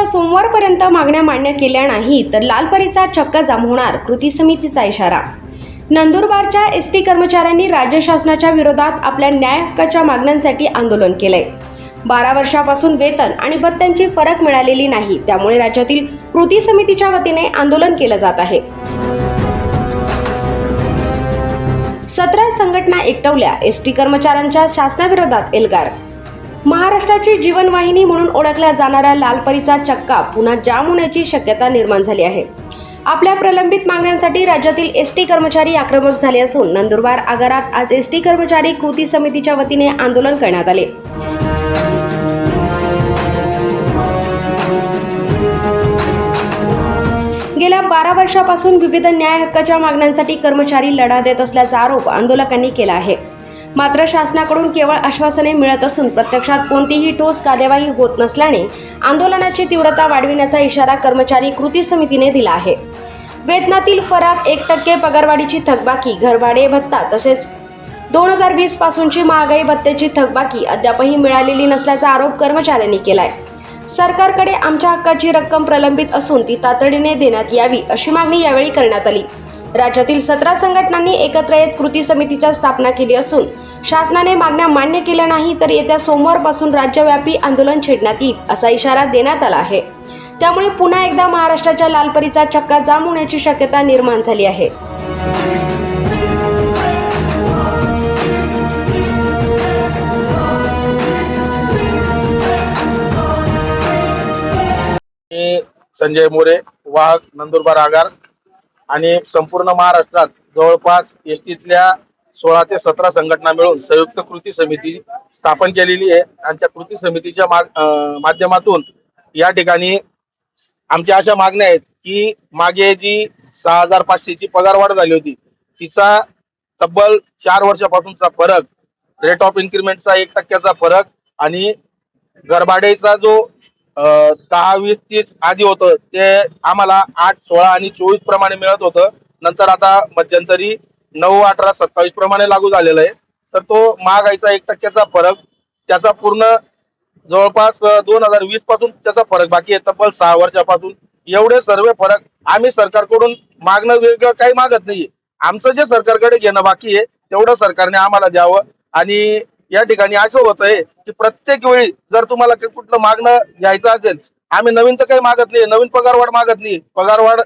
सोमवारपर्यंत मागण्या मान्य केल्या नाही तर लालपरीचा चक्का जाम होणार, कृती समितीचा इशारा। नंदुरबारच्या एसटी कर्मचाऱ्यांनी राज्य शासनाच्या विरोधात आपल्या न्याय हक्काच्या मागण्यांसाठी आंदोलन केलंय। 12 वर्षापासून वेतन आणि भत्त्यांची फरक मिळालेली नाही, त्यामुळे राज्यातील कृती समितीच्या वतीने आंदोलन केलं जात आहे। 17 संघटना एकवटल्या, एसटी कर्मचाऱ्यांच्या शासनाविरोधात एल्गार। महाराष्ट्राची जीवनवाहिनी म्हणून ओळखल्या जाणाऱ्या लालपरीचा चक्का पुन्हा जाम होण्याची शक्यता निर्माण झाली आहे। आपल्या प्रलंबित मागण्यांसाठी राज्यातील एसटी कर्मचारी आक्रमक झाले असून नंदुरबार आगारात आज एसटी कर्मचारी कृती समितीच्या वतीने आंदोलन करण्यात आले। गेल्या 12 वर्षापासून विविध न्याय हक्काच्या मागण्यांसाठी कर्मचारी लढा देत असल्याचा आरोप आंदोलकांनी केला आहे। मात्र शासनाकडून केवळ आश्वासने मिळत असून प्रत्यक्षात कोणतीही ठोस कार्यवाही होत नसल्याने आंदोलनाची तीव्रता वाढविण्याचा इशारा कर्मचारी कृती समितीने दिला आहे। वेतनातील फरक, 1% पगारवाढीची थकबाकी, घरभाडे भत्ता तसेच 2020 पासूनची महागाई भत्त्याची थकबाकी अद्यापही मिळालेली नसल्याचा आरोप कर्मचाऱ्यांनी केलाय। सरकारकडे आमच्या हक्काची रक्कम प्रलंबित असून ती तातडीने देण्यात यावी अशी मागणी यावेळी करण्यात आली। राज्यातील 17 संघटनांनी एकत्र येत कृती समितीची स्थापना केली असून शासनाने मागण्या मान्य केल्या नाही तर येत्या सोमवारपासून राज्यव्यापी आंदोलन छेडण्यात येईल असा इशारा देण्यात आला आहे। त्यामुळे पुन्हा एकदा महाराष्ट्राच्या लालपरीचा चक्का जाम होण्याची शक्यता निर्माण झाली आहे। संजय मोरे, वाहक, नंदुरबार आगार आणि संपूर्ण महाराष्ट्रात जवळपास एसटीतल्या 16 ते 17 संघटना मिळून संयुक्त कृती समिती स्थापन केलेली आहे। आणि त्या कृती समितीच्या माध्यमातून या ठिकाणी आमच्या अशा मागण्या आहेत की मागे जी 6500 ची पगारवाढ झाली होती तिचा तब्बल 4 वर्षापासूनचा फरक, रेट ऑफ इन्क्रीमेंटचा 1% फरक आणि घरभाड्याचा जो 10, 20, 30 आधी होतं ते आम्हाला 8, 16 आणि 24 प्रमाणे मिळत होतं। नंतर आता मध्यंतरी 9, 18, 27 प्रमाणे लागू झालेलं आहे। तर तो महागाईचा 1%चा फरक, त्याचा पूर्ण जवळपास 2020 पासून त्याचा फरक बाकी आहे, तब्बल 6 वर्षापासून। एवढे सर्व फरक आम्ही सरकारकडून मागणं वेगळं काही मागत नाहीये। आमचं जे सरकारकडे घेणं बाकी आहे तेवढं सरकारने आम्हाला द्यावं। आणि या ठिकाणी असं होत आहे की प्रत्येक वेळी जर तुम्हाला कुठलं मागणं घ्यायचं असेल, आम्ही नवीन तर काही मागत नाही, नवीन पगारवाढ मागत नाही। पगारवाढ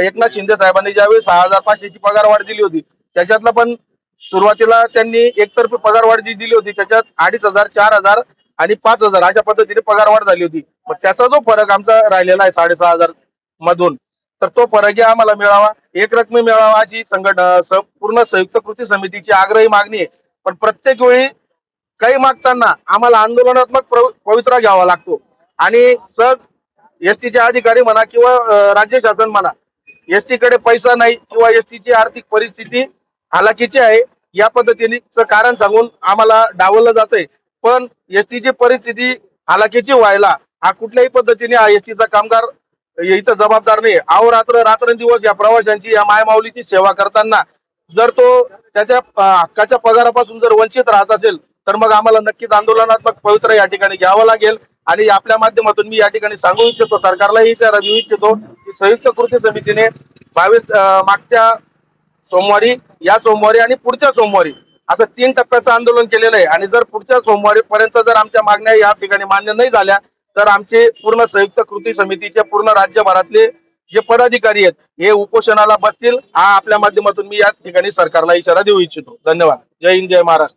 एकनाथ शिंदे साहेबांनी ज्यावेळी 6500 ची पगारवाढ दिली होती त्याच्यातला पण सुरुवातीला त्यांनी एकतर्फी पगारवाढ जी दिली होती त्याच्यात 2500, 4000 आणि 5000 अशा पद्धतीने पगारवाढ झाली होती। मग त्याचा जो फरक आमचा राहिलेला आहे 6500 मधून, तर तो फरक आम्हाला मिळावा, एक रकमी मिळावा अशी संघटना पूर्ण संयुक्त कृती समितीची आग्रही मागणी आहे। पण प्रत्येक वेळी काही मागताना आम्हाला आंदोलनात्मक पवित्रा घ्यावा लागतो आणि सहज एसटीचे अधिकारी म्हणा किंवा राज्य शासन म्हणा, एसटीकडे पैसा नाही किंवा एसटीची आर्थिक परिस्थिती हालाकीची आहे या पद्धतीचं कारण सांगून आम्हाला डावललं जातंय। पण एसटीची परिस्थिती हालाकीची व्हायला हा कुठल्याही पद्धतीने हा एसटीचा कामगार इथं जबाबदार नाही। अहोरात्र रात्रंदिवस या प्रवाशांची, या मायमाऊलीची सेवा करताना जर तो त्याच्या हक्काच्या पगारापासून जर वंचित राहत असेल तर मग आम्हाला नक्कीच आंदोलनात्मक पवित्रा या ठिकाणी घ्यावं लागेल। आणि आपल्या माध्यमातून मी या ठिकाणी सांगू इच्छितो, सरकारलाही इशारा देऊ इच्छितो की संयुक्त कृती समितीने मागच्या सोमवारी, या सोमवारी आणि पुढच्या सोमवारी असं 3 टप्प्याचं आंदोलन केलेलं आहे। आणि जर पुढच्या सोमवारी पर्यंत जर आमच्या मागण्या या ठिकाणी मान्य नाही झाल्या तर आमचे पूर्ण संयुक्त कृती समितीचे पूर्ण राज्यभरातले जे पदाधिकारी आहेत हे उपोषणाला बसतील। हा आपल्या माध्यमातून मी या ठिकाणी सरकारला इशारा देऊ इच्छितो। धन्यवाद। जय हिंद, जय महाराष्ट्र।